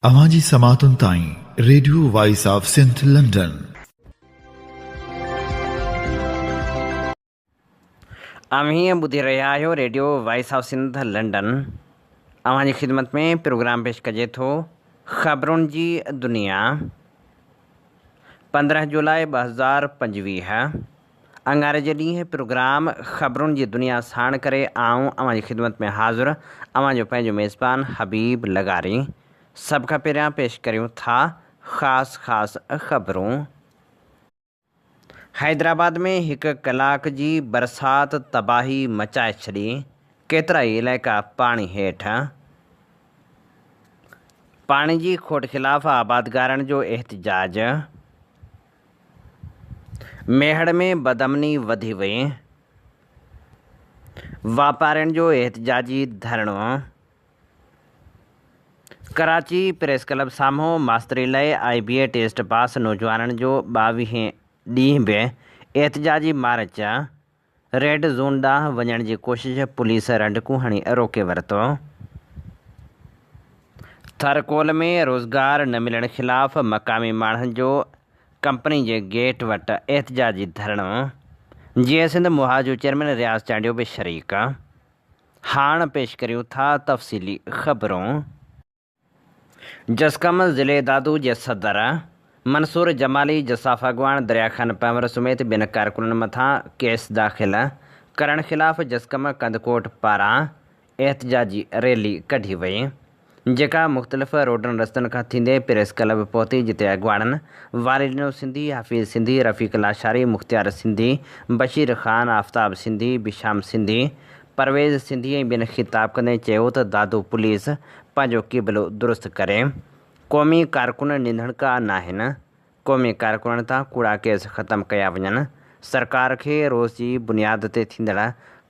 अवांजी समातुन ताईं radio voice of Sindh London. अमीं ॿुधी रहिया आहियो radio voice of Sindh London. अवांजी ख़िदमत में प्रोग्राम पेश कजे थो ख़बरुनि जी दुनिया। 15 जुलाई 2025 अंगारे जे ॾींहुं प्रोग्राम ख़बरुनि जी दुनिया साण करे आऊं अवांजी ख़िदमत में हाज़िर अवांजो पंहिंजो मेज़बान हबीब लगारी। सभ खां पहिरियां पेश करियूं था ख़ासि ख़बरूं। हैदराबाद में 1 कलाक जी बरसाति तबाही मचाए छॾी, केतिरा ई इलाइक़ा पाणी हेठि। पाणी जी खोट ख़िलाफ़ आबादगारनि जो एहतिजाज। मेहड़ में बदअमनी वधी वई, वापारियुनि जो एहतिजाजी धरणो। कराची प्रेस क्लब साम्हूं मास्तरी लाइ IBA टेस्ट पास नौजवाननि जो 22हें ॾींहुं बि एहतिजाजी मार्च। रेड ज़ोन ॾांहुं वञण जी कोशिश पुलिस रंडकूं हणी रोके वरितो। थरकोल में रोज़गार न मिलण ख़िलाफ़ मक़ामी माण्हुनि जो कंपनी जे गेट वटि एहतिजाजी धरणो। जीअं सिंध मुहाजो चेयरमैन रियाज़ चांडियो बि शरीक। हाणे पेश करियूं था तफ़सीली ख़बरूं। जसकम ज़िले दादू जे सदर मंसूर जमाली जसाफ़ अॻवान दरिया खान पंवर समेत ॿिनि कारकुननि मथां केस दाख़िल करण ख़िलाफ़ जसकम कंदकोट पारां एहतिजाजी रैली कढी वई, जेका मुख़्तलिफ़ रोडनि रस्तनि खां थींदे प्रेस क्लब पहुती, जिते अॻवाननि वालिदिनो सिंधी, हफ़ीज़ सिंधी, रफ़ीक लाशारी, मुख़्तियार सिंधी, बशीर ख़ान, आफ़ताब सिंधी, बिशाम सिंधी, परवेज़ सिंधी ऐं ॿियनि ख़िताब कंदे चयो त दादू पुलिस पंहिंजो क़िबिलो दुरुस्त करे। क़ौमी कारकुन निंधणका नाहिनि। क़ौमी कारकुननि तां कूड़ा केस ख़तमु कया वञनि। सरकार खे रोज़ जी बुनियाद ते थींदड़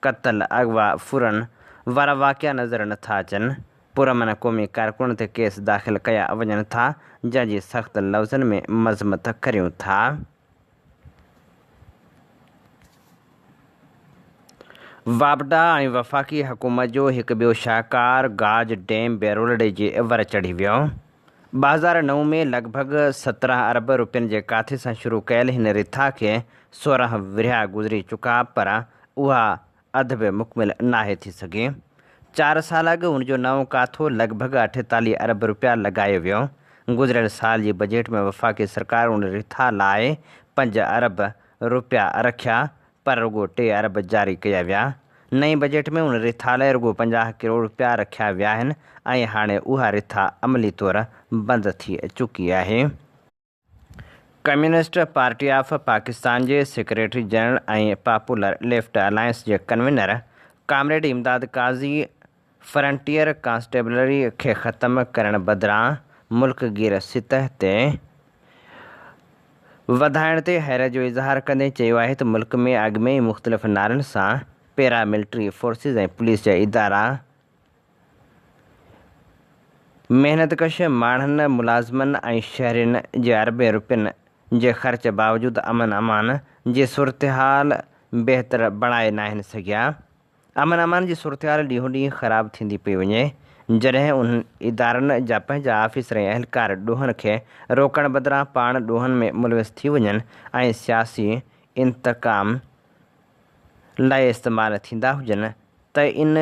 क़त्ल, अगवा, फुरन वारा वाक़िया नज़र नथा अचनि। पुरमन क़ौमी कारकुननि ते केस दाख़िल कया वञनि था, जंहिंजी सख़्त लफ़्ज़नि में मज़मत करियूं था। वापडा ऐं वफ़ाक़ी हुकूमत जो हिकु ॿियो शाहकार गाज डैम बेरोलडे जे वर चढ़ी वियो। 2009 में लॻभॻि 17 अरब रुपयनि जे काथे सां शुरू कयल हिन रिथा खे 16 विरहा गुज़री चुका, पर उहा अधु बि मुकमिल नाहे थी सघी। 4 साल अॻु उनजो नओं काथो लॻभॻि 48 अरब रुपया लॻायो वियो। गुज़िरियल साल जी बजट में वफ़ाक़ी सरकार उन रिथा लाइ 5 अरब रुपया रखिया, पर रुॻो 3 अरब जारी कया विया। नई बजट में उन रिथा लाइ रुॻो 50 करोड़ रुपया रखिया विया आहिनि ऐं हाणे उहा रिथा अमली तौरु बंदि थी चुकी आहे। Communist party of Pakistan J secretary general ऐं पॉपुलर लेफ्ट अलायंस जे कन्वीनर कामरेड इमदाद काज़ी फ्रंटियर कॉन्स्टेबलरी खे ख़तमु करण बदिरां मुल्कगीर सतह ते वधाइण ते हैरत जो इज़हार कंदे चयो आहे त मुल्क में अॻु में ई मुख़्तलिफ़ नारनि सां पैरामिलिट्री फोर्सिस ऐं पुलिस जा इदारा महिनतकश माण्हुनि, मुलाज़िमनि ऐं शहरियुनि जे अरबे रुपयनि जे ख़र्च बावजूदि अमन अमान जी सूरतहाल बहितर बणाए नाहिनि सघिया। अमन अमान जी सूरतहाल ॾींहों ॾींहुं ख़राबु थींदी पई वञे, जॾहिं उन्हनि इदारनि जा पंहिंजा ऑफिसर ऐं अहलकार ॾोहनि खे रोकण बदिरां पाण ॾोहनि में मुलविस थी वञनि ऐं सियासी इंतकाम लाइ इस्तेमालु थींदा हुजनि, त इन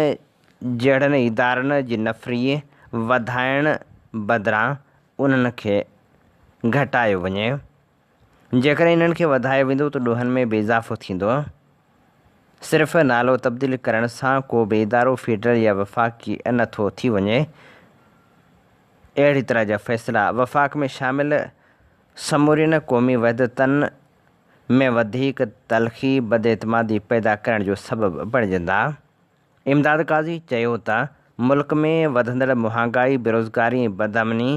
जहिड़नि इदारनि जी नफ़री वधाइण बदिरां उन्हनि खे घटायो वञे। जेकॾहिं इन्हनि खे वधायो वेंदो त ॾोहनि में बि इज़ाफ़ो थींदो। सिर्फ़ु नालो तब्दील करण सां को बि इदारो फेडरल या वफ़ाक़ी नथो थी वञे। अहिड़ी तरह जा फ़ैसिला वफ़ाक़ में शामिल समूरियुनि क़ौमी वहदतनि में वधीक तलख़ी बदएतमादी पैदा करण जो सबबु बणिजंदा। इमदाद काज़ी चयो त मुल्क में वधंदड़ महांगाई, बेरोज़गारी ऐं बदअमनी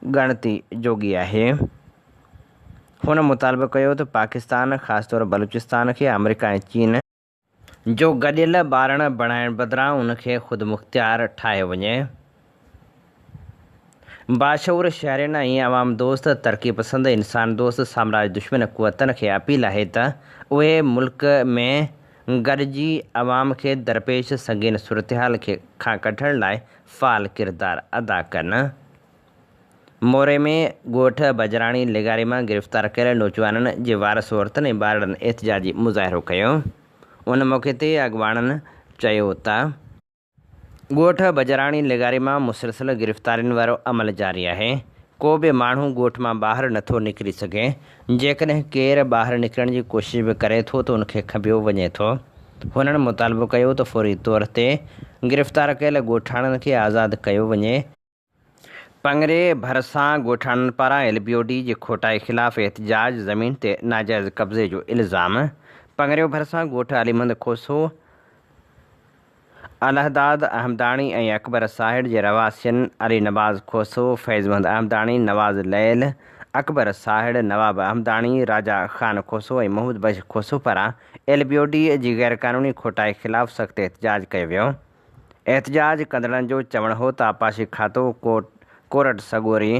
ॻणती जोगी आहे। हुन मुतालबो कयो त पाकिस्तान, ख़ासि तौरु बलूचिस्तान खे अमेरिका ऐं चीन जो गॾियल ॿारण बणाइण बदिरां उनखे ख़ुदि मुख़्तियार ठाहियो वञे। बाशऊर शहरियुनि ऐं अवाम दोस्त, तरक़ी पसंद, इंसान दोस्त, साम्राज दुश्मन क़ुवतनि खे अपील आहे त उहे मुल्क में गॾिजी अवाम खे दरपेश संगीन सूरतहाल खां कढण लाइ फ़ाल किरदारु अदा कनि। मोरे में ॻोठ बजराणी लिगारी मां गिरफ़्तार कयल नौजवाननि जे वारस औरतुनि ऐं ॿारनि एहतिजाजी मुज़ाहिरो कयो। उन मौक़े ते अॻवाननि चयो त ॻोठ बजराणी लिगारी मां मुसलसिल गिरफ़्तारियुनि वारो अमल जारी आहे। को बि माण्हू ॻोठ मां ॿाहिरि नथो निकिरी सघे। जेकॾहिं केरु ॿाहिरि निकिरण जी कोशिशि बि करे थो त उनखे खबियो वञे थो। हुननि मुतालबो कयो त फ़ौरी तौर ते गिरफ़्तार कयल ॻोठाणनि खे आज़ादु कयो वञे। पंगरे भरिसां ॻोठाणनि पारां LBOD जी खोटाई ख़िलाफ़ एहतिजाज, ज़मीन ते नाजाइज़ कब्ज़े जो इल्ज़ाम। पंगरे भरिसां ॻोठ अलीमंद खोसो, अलहदाद अहमदाणी ऐं अकबर साहिड़ जे रवासियुनि अली नवाज़ खोसो, फैज़मंद अहमदाणी, नवाज़ लैल, अकबर साहिड़, नवाब अहमदाणी, राजा ख़ान खोसो ऐं मोहम्मद बख्श खोसो पारां LBOD जी गैरक़ानूनी खोटाई ख़िलाफ़ सख़्तु एहतिजाज कयो वियो। एहतिजाज कंदड़नि जो चवणु हो त आपाशी खातो कोरट सॻोरी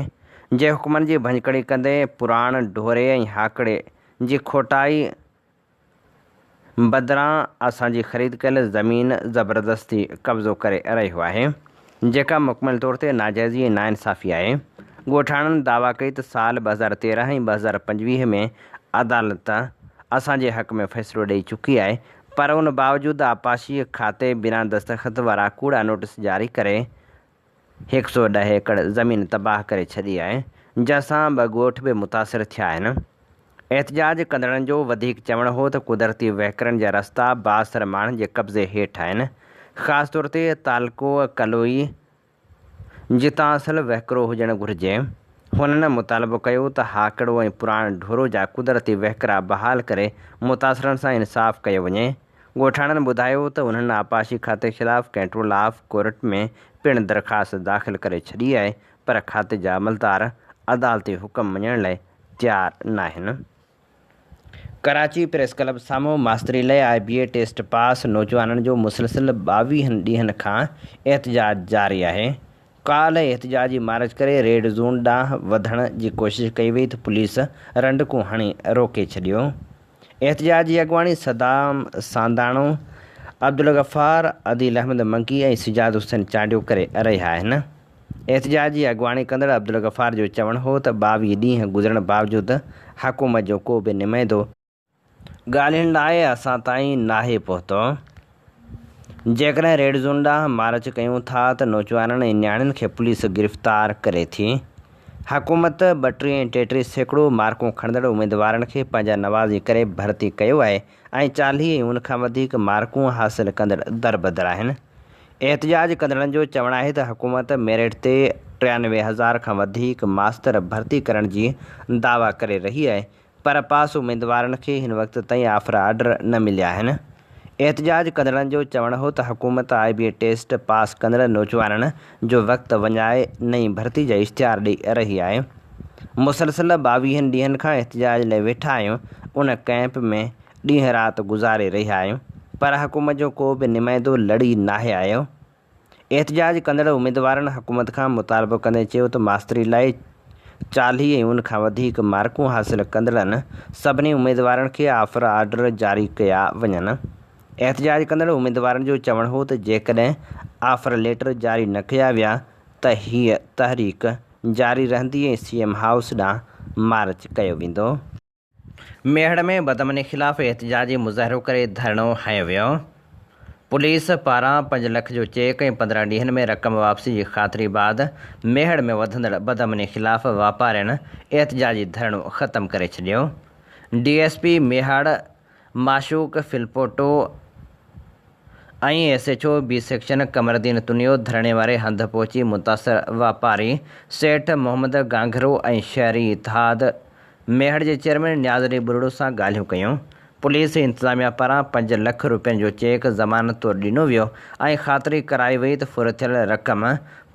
जे हुकुमनि जी भञकड़ी कंदे पुराण ढोरे ऐं हाकड़े जी खोटाई बदिरां असांजी ख़रीद कयल ज़मीन ज़बरदस्ती कब्ज़ो करे रहियो आहे, जेका मुकमल तौर ते नाजाइज़ी ऐं नाइंसाफ़ी आहे। ॻोठाणनि दावा कई त साल 2013 ऐं 2025 में अदालत असांजे हक़ में फ़ैसिलो ॾेई चुकी आहे, पर उन बावजूदि आपाशी खाते बिना दस्तख़त वारा कूड़ा नोटिस जारी करे 110 एकड़ ज़मीन तबाह करे छॾी आहे, जंहिंसां 2 ॻोठ बि मुतासिर थिया आहिनि। एहतिजाज कंदड़नि जो वधीक चवणु हो त कुदरती वहिकरनि जा रस्ता बासर माण्हुनि जे कब्ज़े हेठि आहिनि, ख़ासि तौर ते तालको कलोई, जितां असुलु वहिकिरो हुजणु घुरिजे। हुननि मुतालबो कयो त हाकड़ो ऐं पुराण ढोरो जा कुदरती वहिकरा बहाल करे मुतासिरनि सां इंसाफ़ कयो वञे। ॻोठाणनि ॿुधायो त उन्हनि आपाशी खाते ख़िलाफ़ कंट्रोल ऑफ कोर्ट में पिणु दरख़्वास्त दाख़िल करे छॾी आहे, पर खाते जा अमलदार अदालती हुकुम मञण लाइ तयारु न आहिनि। कराची प्रेस क्लब साम्हूं मास्तरी लाइ IBA टेस्ट पास नौजवाननि जो मुसलसिल 22 ॾींहनि खां एहतिजाज जारी आहे। काल्ह एहतिजाजी मार्च करे रेड ज़ोन ॾांहुं वधण जी कोशिशि कई वई त पुलिस रंडकूं हणी रोके छॾियो। एहतिजाज जी अॻवानी सदाम सांदाणो, अब्दुल गफ़ार, अदील अहमद मंकी ऐं सिजाद हुसैन चांडियो करे रहिया आहिनि। एहतिजाज जी अॻवानी कंदड़ अब्दुल गफ़ार जो चवणु हो त 22 ॾींहं गुज़रण बावजूदि हुकूमत जो को बि नुमाइंदो ॻाल्हियुनि लाइ असां ताईं नाहे पहुतो। जेकॾहिं रेड ज़ोन ॾांहुं मार्च कयूं था त नौजवाननि ऐं नियाणियुनि खे पुलिस गिरफ़्तार करे थी। हुकूमत 32 ऐं 33 सैकड़ो मार्कूं खणंदड़ उमेदवारनि खे पंहिंजा नवाज़ी करे भर्ती कयो आहे ऐं 40 ऐं उन खां वधीक मार्कूं हासिलु कंदड़ दरबदर आहिनि। एहतिजाज कंदड़नि जो चवणु आहे त हुकूमत मेरिट ते 93,000 खां वधीक मास्तर भर्ती करण जी दावा करे रही आहे, पर पास उमेदवारनि खे हिन वक़्त ताईं ऑफर ऑर्डर न मिलिया आहिनि। एहतिजाज कंदड़नि जो चवणु हो त हुकूमत IBA टेस्ट पास कंदड़ नौजवाननि जो वक़्तु वञाए नई भर्ती जा इश्तिहार ॾेई रही आहे। मुसलसिल 22 ॾींहनि खां एहतिजाज लाइ वेठा आहियूं, उन कैंप में ॾींहुं राति गुज़ारे रहिया आहियूं, पर हुकूमत जो को बि नुमाइंदो लड़ी नाहे आयो। एहतिजाज कंदड़ उमेदवारनि हुकूमत खां मुतालबो कंदे चयो त मास्तरी लाइ 40 ऐं उन खां वधीक मार्कूं हासिलु कंदड़नि सभिनी उमेदवारनि खे ऑफर ऑर्डर जारी कया वञनि। एहतिजाज कंदड़ उमेदवारनि जो चवणु हो त जेकॾहिं ऑफर लेटर जारी न कया विया त हीअ तहरीक जारी रहंदी ऐं CM हाउस ॾांहुं मार्च कयो वेंदो। मेहड़ में बदअमनी ख़िलाफ़ एहतिजाजी मुज़ाहिरो करे धरणो हंयो वियो। पुलिस पारां 5 लख जो चेक ऐं 15 ॾींहनि में रक़म वापसी जी ख़ातिरी बाद मेहड़ में वधंदड़ बदअमनी ख़िलाफ़ वापारियुनि एहतिजाजी धरणो ख़तमु करे छॾियो। DSP मेहाड़ माशूक फिलपोटो ऐं SHO B सेक्शन कमरदीन तुनियो धरणे वारे हंधि पहुची मुतासिर वापारी सेठ मोहम्मद गांघरो ऐं शहरी इतिहाद मेहड़ जे चेयरमैन न्याज़ अली बुरड़ो सां ॻाल्हियूं कयूं। पुलिस इंतिज़ामिया पारां 5 लख रुपयनि जो चेक ज़मानत तौरु ॾिनो वियो ऐं ख़ातिरी कराई वई त फुर थियल रक़म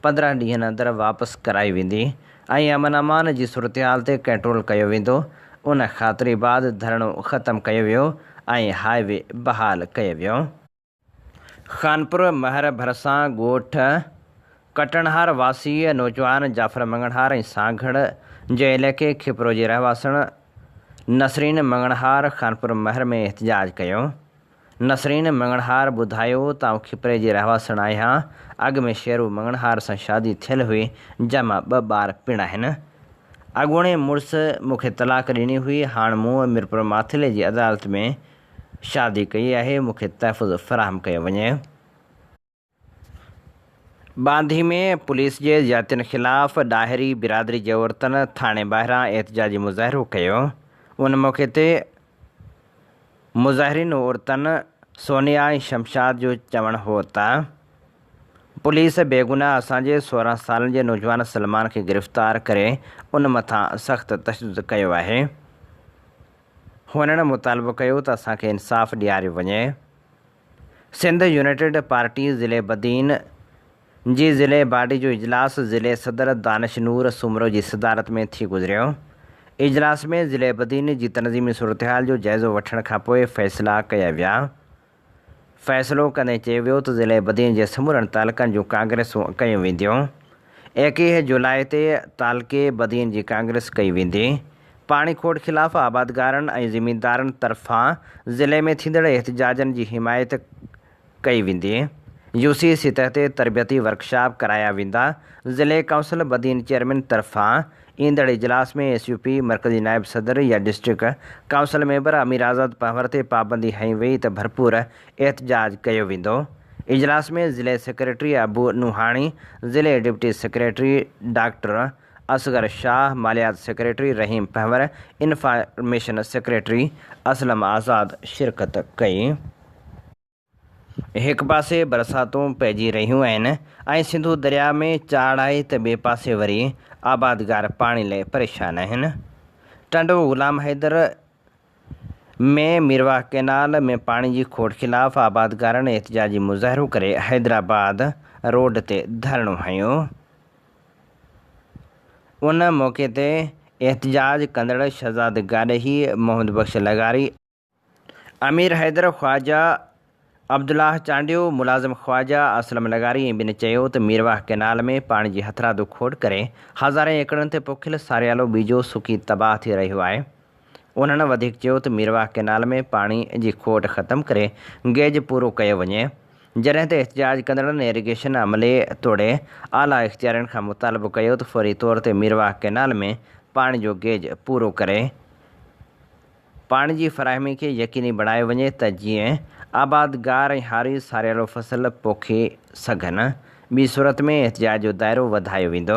15 ॾींहनि अंदरि वापसि कराई वेंदी ऐं अमन अमान जी सूरतहाल ते कंट्रोल कयो वेंदो। उन ख़ातिरी बाद धरणो ख़तमु कयो वियो ऐं हाईवे बहाल कयो वियो। ख़ानपुर महर भरिसां ॻोठ कटणहार वासी नौजवान जाफ़र मंगणहार ऐं सांगड़ जे इलाइक़े खिपरो जे रहवासण नसरीन मंगणहार ख़ानपुर महर में एहतिजाज कयो। नसरीन मंगणहार ॿुधायो त आउं खिपरे जी रहवासण आहियां। अॻु में शेरू मंगणहार सां शादी थियल हुई, जंहिंमां 2 ॿार पिणु आहिनि। अॻूणे मुड़ुसु मूंखे तलाक ॾिनी हुई। हाणे मूं मीरपुर माथिले जी अदालत में शादी कई आहे। मूंखे तहफ़ुज़ फ़राहम कयो वञे। बांधी में पुलिस जे ज़्यादतियुनि ख़िलाफ़ ॾाहिरी बिरादरी जे औरतुनि थाणे ॿाहिरां एहतिजाजी मुज़ाहिरो कयो। उन मौक़े ते मुज़ाहिरीन औरतुनि सोनिया ऐं शमशाद जो चवणु हो त पुलिस बेगुनाह असांजे 16 सालनि जे नौजवान सलमान खे गिरफ़्तार करे उन मथां सख़्तु तशदुद कयो आहे। हुननि मुतालबो कयो त असांखे इंसाफ़ ॾियारियो वञे। सिंध यूनाइटेड पार्टी ज़िले बदीन जी ज़िले बॉडी जो इजलास ज़िले सदर दानिश नूर सुमरो जी सदारत में थी गुज़रियो। इजलास में ज़िले बदीन जी तनज़ीमी सूरतहाल जो जाइज़ो वठण खां पोइ फ़ैसिला कया विया। फ़ैसिलो कंदे चयो वियो त ज़िले बदीन जे समूरनि तालुकनि जूं कांग्रेसूं कयूं वेंदियूं। 21 जुलाई ते तालुके बदीन जी कांग्रेस कई वेंदी। पाणी खोट ख़िलाफ़ आबादगारनि ऐं ज़मीनदारनि तरफ़ां ज़िले में थींदड़ एहतिजाजनि जी हिमायत कई वेंदी। UC सतह ते तरबियती वर्कशॉप कराया वेंदा। ज़िले काउंसिल बदीन चेयरमैन तरफ़ां ईंदड़ इजलास में SUP मरकज़ी नायब सदर या डिस्ट्रिक्ट काउंसिल मेंबर अमीर आज़ाद पहवर ते पाबंदी हई वई त भरपूर एहतिजाज कयो वेंदो। इजलास में ज़िले सेक्रेटरी अबू नूहानी, ज़िले deputy secretary doctor Asghar Shah, मालियात secretary Rahim Pahwar, information secretary Aslam Azad शिरकत कई। हिकु पासे बरसातूं पइजी रहियूं आहिनि ऐं सिंधु दरिया में चाढ़ आहे त ॿिए पासे वरी आबादगार पाणी लाइ परेशान आहिनि। टंडो ग़ुलाम हैदर में मीरवा कैनाल में पाणी जी खोट ख़िलाफ़ आबादगारनि एहतिजाजी मुज़ाहिरो करे हैदराबाद रोड ते धरणो हयो। उन मौक़े ते एहतिजाज कंदड़ शहज़ाद गाॾही, मोहम्मद बख्श लगारी, अमीर हैदर ख्वाजा, अब्दुल्लाह चांडियो, मुलाज़िम ख्वाजा असलम लगारी ऐं ॿिनि चयो त मीरवाह कैनाल में पाणी जी हथरादू खोट करे हज़ारे एकड़नि ते पोखियल सारियालो बीजो सुकी तबाह थी रहियो आहे। उन्हनि वधीक चयो त मीरवाह कैनाल में पाणी जी खोट ख़तमु करे गेज पूरो कयो वञे। जॾहिं त एहतिजाज कंदड़नि इरिगेशन अमले तोड़े आला इख़्तियारनि खां मुतालबो कयो त फ़ौरी तौर ते मीरवाह कैनाल में पाणी जो गेज पूरो करे पाणी जी फ़राहमी खे यकीनी बणायो वञे त जीअं आबादगार ऐं हारी सारियालो फ़सुल पोखे सघनि। ॿी सूरत में एहतिजाज जो दाइरो वधायो वेंदो।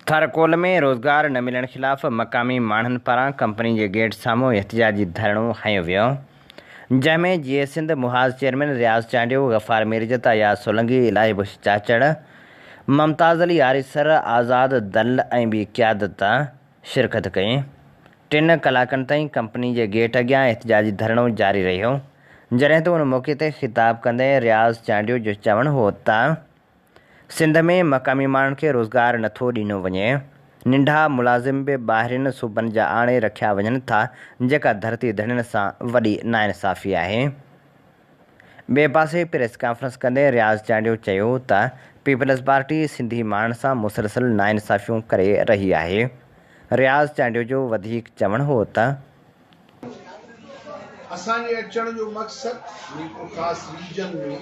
थरकोल में रोज़गार न मिलण ख़िलाफ़ मक़ामी माण्हुनि पारां कंपनी जे गेट साम्हूं एहतिजाजी धरणो हयो वियो, जंहिंमें GA सिंध मुहाज़ चेयरमैन रियाज़ चांडियो, गफ़ार मिर्जत, अयाज़ सोलंकी, इलाही बुश चाचड़, मुमताज़ अली आरिसर, आज़ाद दल ऐं ॿी क़यादत शिरकत कई। 3 कलाकनि ताईं कंपनी जे गेट अॻियां एहतिजाजी धरणो जारी रहियो। जॾहिं त उन मौक़े ते ख़िताब कंदे रियाज़ चांडियो जो चवणु हो त सिंध में मक़ामी माण्हुनि खे रोज़गार नथो ॾिनो वञे। नंढा मुलाज़िम बि ॿाहिरिनि सूबनि जा आणे रखिया वञनि था, जेका धरती धड़ियुनि सां वॾी नाइंसाफ़ी आहे। ॿिए पासे प्रेस कॉन्फ्रेंस कंदे रियाज़ चांडियो चयो त पीपल्स पार्टी सिंधी माण्हुनि सां मुसलसल नाइंसाफ़ियूं करे रही आहे। रियाज़ चांडियो जो वधीक चवणु हो त असांजे अचण जो मक़सदु मीरपुर ख़ासि रीजन में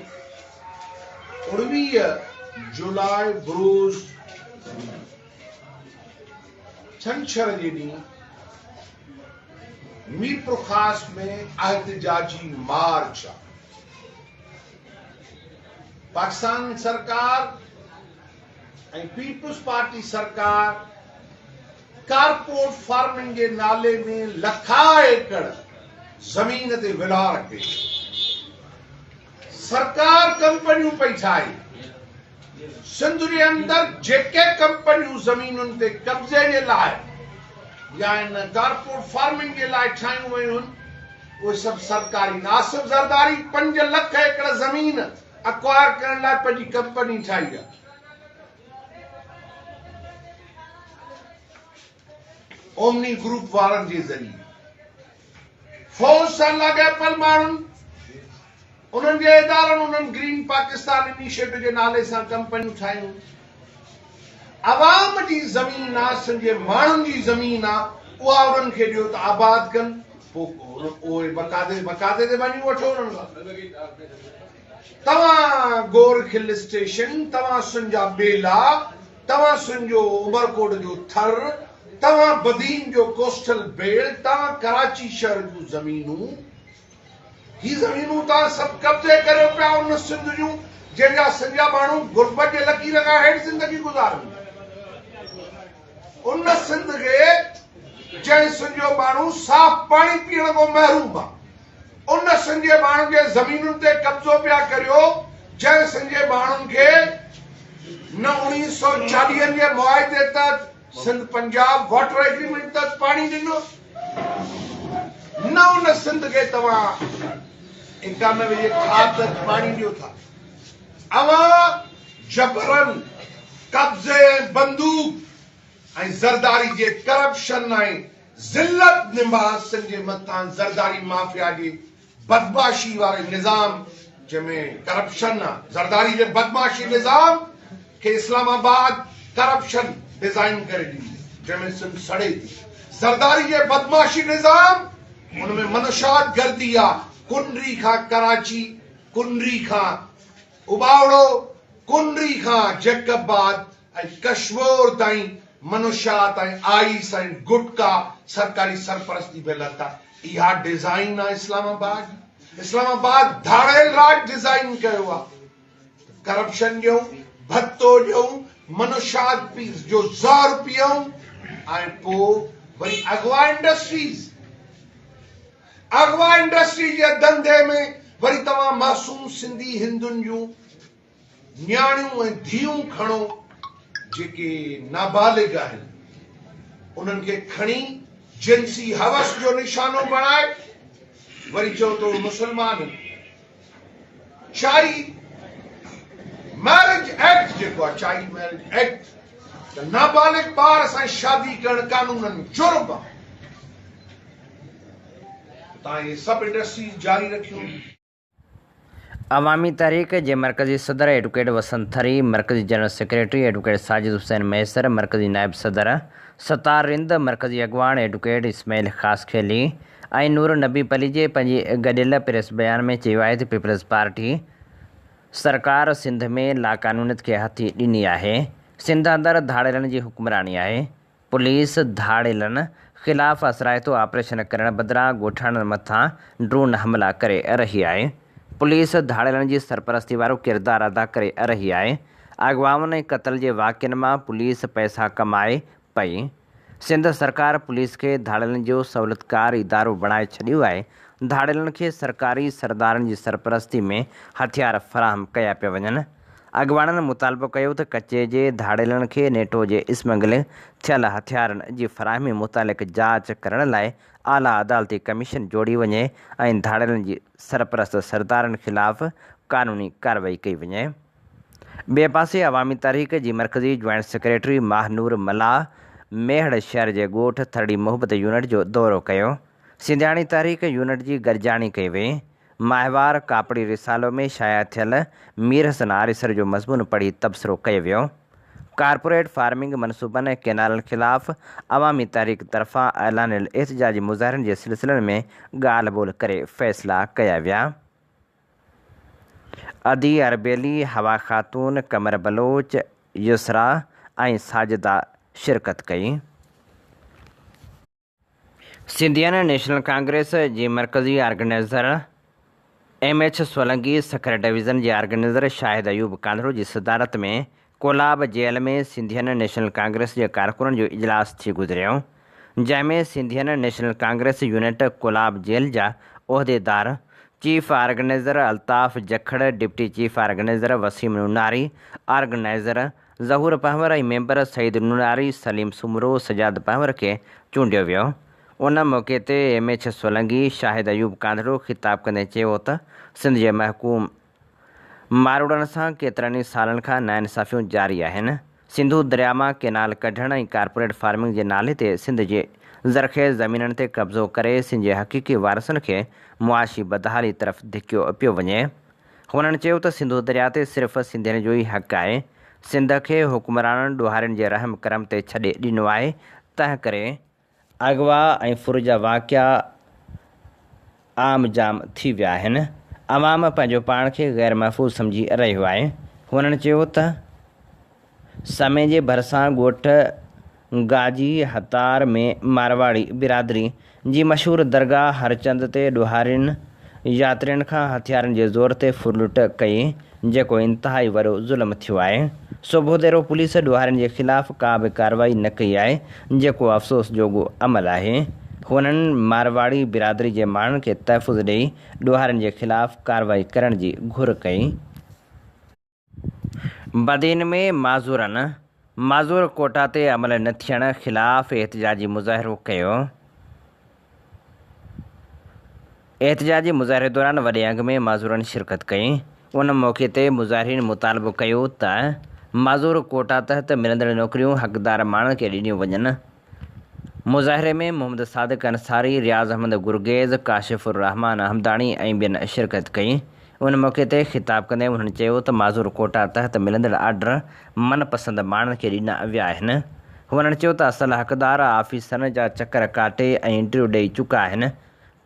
19 जुलाई बरोज़ छंछर जे ॾींहुं मीरपुर ख़ासि में एहतिजाजी मार्च आहे। पाकिस्तान सरकार ऐं पीपल्स पार्टी सरकार कारपोरेट फार्मिंग के नाले में लखा एकड़ जमीन ते विला रखे सरकार कंपनियों पई ठाहे। सिंध जे अंदर जेके कंपनियों जमीनुनि ते कब्ज़े जे लाइ या इन कारपोरेट फार्मिंग के लाइ ठाहियूं वयूं आहिनि, उहे सभु सरकारी। नासिब ज़रदारी 5 लख एकड़ ज़मीन अक्वायर करण लाइ पंहिंजी कंपनी ठाही आहे। ओमनी ग्रुप वारनि जे ज़रिए फौज सां लाॻापियल माण्हुनि, उन्हनि जे इदारनि, उन्हनि ग्रीन पाकिस्तान इनिशिएटिव जे नाले सां कंपनियूं ठाहियूं। अवाम जी ज़मीन आहे, सिंध जे माण्हुनि जी ज़मीन आहे, उहा उन्हनि खे ॾियो त आबाद कनि। बकादे ते वञी वठो उन्हनि खां। तव्हां गोर हिल स्टेशन, तव्हां सुंजा बेला, तव्हां सुंजो उमरकोट जो थर, तव्हां बदीन जो कोस्टल बेल्ट, तव्हां कराची शहर जूं ज़मीनूं, ही ज़मीनूं तव्हां सभु कब्ज़े करियो पिया उन सिंध जूं जंहिंजा सॼा माण्हू गुरबत जे लकीर खां हेठि ज़िंदगी गुज़ारनि। उन सिंध खे जंहिं सिंध जो माण्हू साफ़ पाणी पीअण खां महरूम आहे, उन सिंध जे माण्हुनि जे ज़मीनुनि ते कब्ज़ो पिया करियो जंहिं सिंध जे माण्हुनि खे न 1940 जे मुआहिदे तहत सिंध पंजाब वाटर एग्रीमेंट तहत पाणी ॾिनो, न उन सिंध खे तव्हां 91 जे खाद तहत पाणी ॾियो था। अवां जबरन कब्ज़े, बंदूक ऐं ज़रदारी जे करप्शन ऐं ज़िल्लत निवासिन जे मथां ज़रदारी माफ़िया जी बदमाशी वारे निज़ाम जंहिंमें करप्शन आहे, ज़रदारी जे बदमाशी निज़ाम खे इस्लामाबाद करप्शन डिज़ाइन करे ॾींदी जंहिंमें सिंध सड़े थी। ज़रदारी जे बदमाशी निज़ाम उनमें मनशात गर्दी आहे, कुनरी खां कराची, कुनरी खां उबावड़ो, कुनरी खां जैकबाद ऐं कश्मीर ताईं मनुष्यात ऐं आइस ऐं गुटका सरकारी सरपरस्ती पे लता। इहा डिज़ाइन आहे इस्लामाबाद। इस्लामाबाद धाड़ेल राज डिज़ाइन कयो आहे। करप्शन ॾियूं, भत्तो ॾियूं, मनुष्यात जो ज़हर पियूं ऐं पोइ वरी अगवा इंडस्ट्री जे धंधे में वरी तव्हां मासूम सिंधी हिंदुनि जूं न्याणियूं ऐं धीअरूं खणो जेके नाबालिग आहिनि, उन्हनि खे खणी जिनसी हवस जो निशानो बणाए वरी चओ तो मुसलमान। चाइल्ड मैरिज एक्ट जेको आहे, चाइल्ड मैरिज एक्ट, त नाबालिग ॿार सां शादी करणु कानूननि में जुर्म आहे। तव्हां इहे सभु इंडस्ट्रीज जारी रखियूं। अवामी तहरीक जे मरकज़ी सदर एडवोकेट वसंत थरी, मरकज़ी general secretary advocate Sajid Hussain Maisar, मरकज़ी नायब सदर सतार रिंद, मरकज़ी अॻवान एडवोकेट इस्माइल ख़ास खेली ऐं नूर नबी पली जे पंहिंजे गॾियल प्रेस बयान में चयो आहे त पीपल्स पार्टी सरकार सिंध में लाक़ानूनियत खे हथी ॾिनी आहे। सिंध अंदरि धाड़ेलनि जी हुक्मरानी आहे। पुलिस धाड़ेलनि ख़िलाफ़ असराइतो ऑपरेशन करण बदिरां ॻोठाणनि मथां ड्रोन हमला करे रही आहे। पुलिस धाड़ेलनि जी सरपरस्ती वारो किरदारु अदा करे रही आहे। अॻवान ऐं क़त्ल जे वाक़िअनि मां पुलिस पैसा कमाए पई। सिंध सरकार पुलिस खे धाड़ेलनि जो सहूलियतकार इदारो बणाए छॾियो आहे। धाड़ेलनि खे सरकारी सरदारनि जी सरपरस्ती में हथियार फ़राहम कया पिया वञनि। अॻवाननि मुतालबो कयो त कचे जे धाड़ेलनि खे नेटो जे स्मगल थियल हथियारनि जी फ़राहमी मुतालिक़ जांच करण लाइ आला अदालती कमीशन जोड़ी वञे ऐं धाड़ेलनि जी सरपरस्त सरदारनि ख़िलाफ़ क़ानूनी कार्रवाई कई वञे। ॿिए पासे अवामी तहरीक जी मरकज़ी जॉइंट सेक्रेटरी महानूर मला मेहड़ शहर जे ॻोठ थरड़ी मोहबत यूनिट जो दौरो कयो। सिंधियाणी तहरीक यूनिट जी गॾिजाणी कई वई। माहिवार कापड़ी रिसालो में शाया थियल मीर हसन आरिसर जो मज़मून पढ़ी तबसरो कयो वियो। कारपोरेट फार्मिंग मनसूबनि ऐं केनालनि ख़िलाफ़ अवामी तहरीक तरफ़ां ऐलानियल एहतजाजी मुज़ाहिरनि जे सिलसिलनि में ॻाल्हि ॿोल करे फ़ैसिला कया विया। अदी अरबेली, हवा ख़ातून, कमर बलोच, युसरा ऐं साजिदा शिरकत कई। सिंधियन नेशनल कांग्रेस जी मरकज़ी organiser MH Solanki, Sukkur division जे ऑर्गेनाइज़र शाहिद अयूब कांधरो जी सदारत में कोलाब जेल में सिंधियन नेशनल कांग्रेस जे कारकुननि जो इजलास थी गुज़रियो, जंहिंमें सिंधियन नेशनल कांग्रेस यूनिट कोलाब जेल जा उहिदेदार chief organiser Altaf Jakhar, deputy chief organiser Waseem Nunari, organiser Zahoor Pahwar ऐं मेंबर सईद नुनारी, सलीम सुमरो, सजाद पहवर खे चूंडियो वियो। उन मौक़े ते MH सोलंकी शाहिद अयूब कांधरो ख़िताब कंदे चयो त सिंध जे महकूम मारोड़नि सां केतिरनि ई सालनि खां नाइंसाफ़ियूं जारी आहिनि। सिंधू दरिया मां केनाल कढण ऐं कारपोरेट फार्मिंग जे नाले ते सिंध जे ज़रख़ेज़ ज़मीननि ते कब्ज़ो करे सिंध जे हक़ीक़ी वारसनि खे मुआशी बदहाली तरफ़ धिकियो पियो वञे। हुननि चयो त सिंधू दरिया ते सिर्फ़ु सिंधियुनि जो ई हक़ आहे। सिंध खे हुक्मराननि ॾोहारियुनि जे रहम करम ते छॾे ॾिनो आहे। तंहिं करे अगवा ऐं फुर जा वाक़िआ आम जाम थी विया आहिनि। अवाम पंहिंजो पाण खे ग़ैर महफ़ूज़ सम्झी रहियो आहे। हुननि चयो त समय जे भरिसां ॻोठ गाजी हतार में मारवाड़ी बिरादरी जी मशहूरु दरगाह हरचंद ते ॾोहारियुनि यात्रियुनि खां हथियारनि जे ज़ोर ते फुरलुट कई, जेको इंतिहाई वॾो ज़ुल्म थियो आहे। सुबुह देरो पुलिस ॾोहारियुनि जे ख़िलाफ़ का बि कार्रवाई न कई आहे, जेको अफ़सोस जोॻो अमल आहे। हुननि मारवाड़ी बिरादरी जे माण्हुनि खे तहफ़ुज़ ॾेई ॾोहारियुनि जे ख़िलाफ़ कार्रवाई करण जी घुर कई। बदीन में माज़ूर कोटा ते अमल न थियण ख़िलाफ़ एहतिजाजी मुज़ाहिरो कयो। एहतिजाजी मुज़ाहिरे दौरान वॾे अंग में माज़ूरनि शिरकत कई। उन मौक़े ते मुज़ाहिरीन मुतालबो कयो त माज़ूर कोटा तहत मिलंदड़ नौकरियूं हक़दार माण्हुनि खे ॾिनियूं वञनि। मुज़ाहिरे में मोहम्मद सादिक अंसारी, रियाज़ अहमद गुरगेज़, काशिफ़ुर रहमान हमदानी ऐं ॿियनि शिरकत कई। उन मौक़े ते ख़िताब कंदे उन्हनि चयो त माज़ूर कोटा तहत मिलंदड़ आर्डर मनपसंद माण्हुनि खे ॾिना विया आहिनि। हुननि चयो त असल हक़दार ऑफ़िसरनि जा चकर काटे ऐं इंटरव्यू ॾेई चुका आहिनि,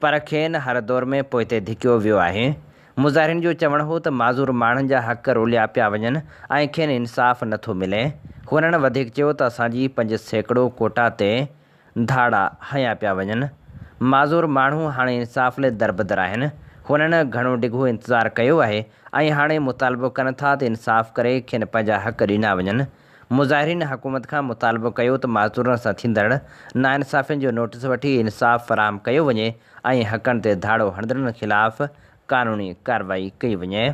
पर खेनि हर दौर में पोइते धिकियो वियो आहे। मुज़ाहिरीन जो चवणु हो त माज़ूर माण्हुनि जा हक़ रोलिया पिया वञनि ऐं खेनि इंसाफ़ नथो मिले। हुननि वधीक चयो त असांजी 5% कोटा ते धाड़ा हया पिया वञनि। माज़ूर माण्हू हाणे इंसाफ़ लाइ दरबदर आहिनि। हुननि घणो डिघो इंतज़ारु कयो आहे ऐं हाणे मुतालबो कनि था त इंसाफ़ करे खेनि पंहिंजा हक़ ॾिना वञनि। मुज़ाहिरीन हुकूमत खां मुतालबो कयो त माज़ूरनि सां थींदड़ नाइंसाफ़ियुनि जो नोटिस वठी इंसाफ़ फ़राहम कयो वञे ऐं हक़नि ते धाड़ो हणंदड़नि ख़िलाफ़ क़ानूनी कार्रवाई कई वञे।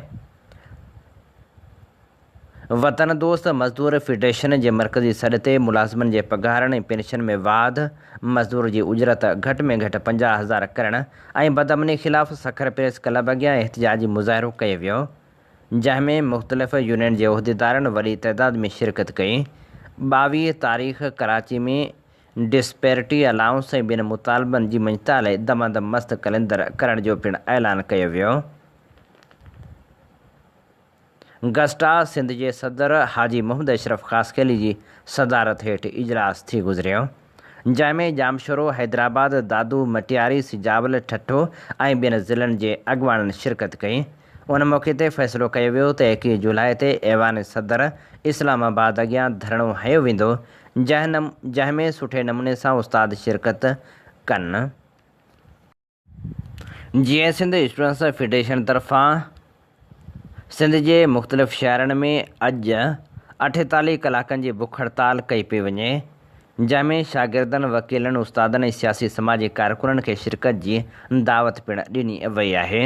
वतन दोस्त मज़दूर फेडरेशन जे मरकज़ी सॾ ते मुलाज़िमनि जे पघारनि ऐं पेंशन में वाध, मज़दूर जी उजरत घटि में घटि 50,000 करण ऐं बदअमनी ख़िलाफ़ सखर प्रेस क्लब अॻियां एहतिजाजी मुज़ाहिरो कयो वियो, जंहिंमें मुख़्तलिफ़ यूनियन जे उहिदेदारनि वॾी तइदाद में शिरकत कई। 22 तारीख़ कराची में डिस्पेरिटी अलाउंस ऐं ॿियनि मुतालबनि जी मंजता लाइ दमादम मस्त कैलेंडर करण जो पिणु ऐलान कयो वियो। गस्टा सिंध जे सदर हाजी मोहम्मद अशरफ ख़ासखेली जी सदारत हेठि इजलास थी गुज़रियो, जंहिंमें जामशोरो, हैदराबाद, दादू, मटियारी, सिजावल, ठठो ऐं ॿियनि ज़िलनि जे अॻुवाणनि शिरकत कई। उन मौक़े ते फ़ैसिलो कयो वियो त 21 जुलाई ते ऐवान सदर इस्लामाबाद अॻियां धरणो हयो वेंदो, जंहिंमें सुठे नमूने सां उस्ताद शिरकत कनि। जीअं सिंध स्टूडेंट्स फेडरेशन तरफ़ां सिंध जे मुख़्तलिफ़ शहरनि में अॼु 48 कलाकनि जी बुख हड़ताल कई पई वञे, जंहिंमें शागिर्दनि, वकीलनि, उस्तादनि ऐं सियासी समाजी कारकुननि खे शिरकत जी दावत पिणु ॾिनी वई आहे।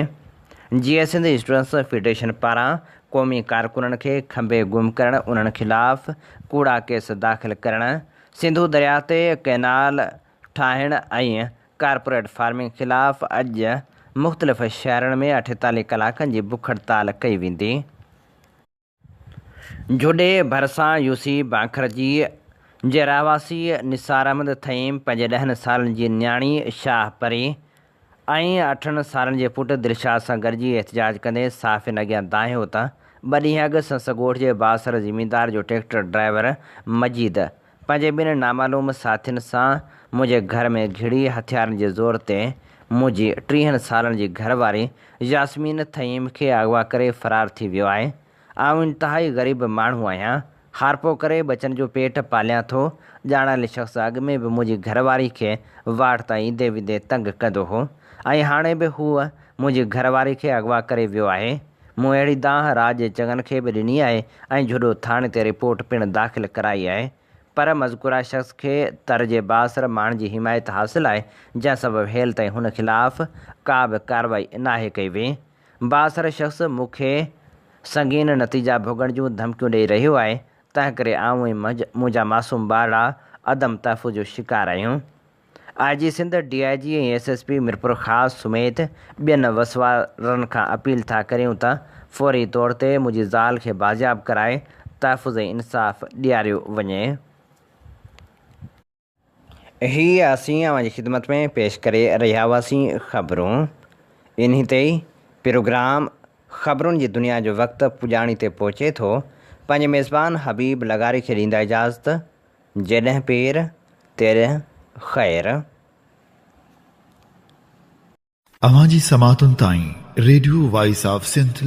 जीअं सिंध स्टूडेंट्स फेडरेशन पारां क़ौमी कारकुननि खे खंभे गुम करणु, उन्हनि ख़िलाफ़ कूड़ा केस दाख़िल करणु, सिंधू दरिया ते कैनाल ठाहिणु ऐं कारपोरेट फार्मिंग ख़िलाफ़ अॼु मुख़्तलिफ़ शहरनि में 48 कलाकनि जी बुख हड़ताल कई वेंदी। जोॾे भरिसां यूसी बांखर जी जे रहवासी निसार अहमद थईम पंहिंजे 10 सालनि जी न्याणी शाह परी ऐं 8 सालनि जे पुटु दिलशाद सां गॾिजी एहतिजाज कंदे साफ़िन अॻियां दाहियो त 2 ॾींहं अॻु संस ॻोठ जे बासर ज़मींदार जो ट्रैक्टर ड्राइवर मजीद पंहिंजे ॿिनि नामालूम साथियुनि सां मुंहिंजे घर में घिड़ी हथियारनि जे ज़ोर ते मुंहिंजी 30 सालनि जी घरवारी यास्मीन थईम खे अगवा करे फ़रार थी वियो आहे। आउं इंतिहाई ग़रीब माण्हू आहियां, हारपो करे बचनि जो पेट पालियां थो। ॼाणायल शख़्स अॻु में बि मुंहिंजी घरवारी खे वाट तां ईंदे वेंदे तंग कंदो हो ऐं हाणे बि हूअ मुंहिंजी घरवारी खे अगवा करे वियो आहे। मूं अहिड़ी दांह राज जे चङनि खे बि ॾिनी आहे ऐं जुडो थाणे ते रिपोर्ट पिणु दाख़िल कराई आहे, पर मज़कूरा शख़्स खे तर जे बासर माण्हुनि जी हिमायत हासिलु आहे, जंहिं सबबु हेल ताईं हुन ख़िलाफ़ का बि कार्रवाई नाहे कई वई। बासर शख़्स मूंखे संगीन नतीजा भोगण जूं धमकियूं ॾेई रहियो आहे, तंहिं करे आऊं ऐं मुंहिंजा मासूम ॿारड़ा अदम तहफ़ुज़ जो शिकार आहियूं। IG सिंध, DIG ऐं SSP मिरपुर ख़ासि समेत ॿियनि वसवारनि खां अपील था करियूं त फ़ौरी तौर ते मुंहिंजी ज़ाल खे बाज़ियाब कराए तहफ़ुज़ ऐं इंसाफ़ ॾियारियो वञे। हीअ असीं अव्हांजी ख़िदमत में पेश करे रहिया हुआसीं ख़बरूं। इन्ही ते ई प्रोग्राम ख़बरुनि जी दुनिया जो वक़्तु पुॼाणी ते पहुचे थो। पंहिंजे मेज़बान हबीब लगारी खे ॾींदा इजाज़त। जॾहिं पेर तेॾहिं ख़ैरु। अवां जी समातुनि ताईं रेडियो वॉइस ऑफ सिंध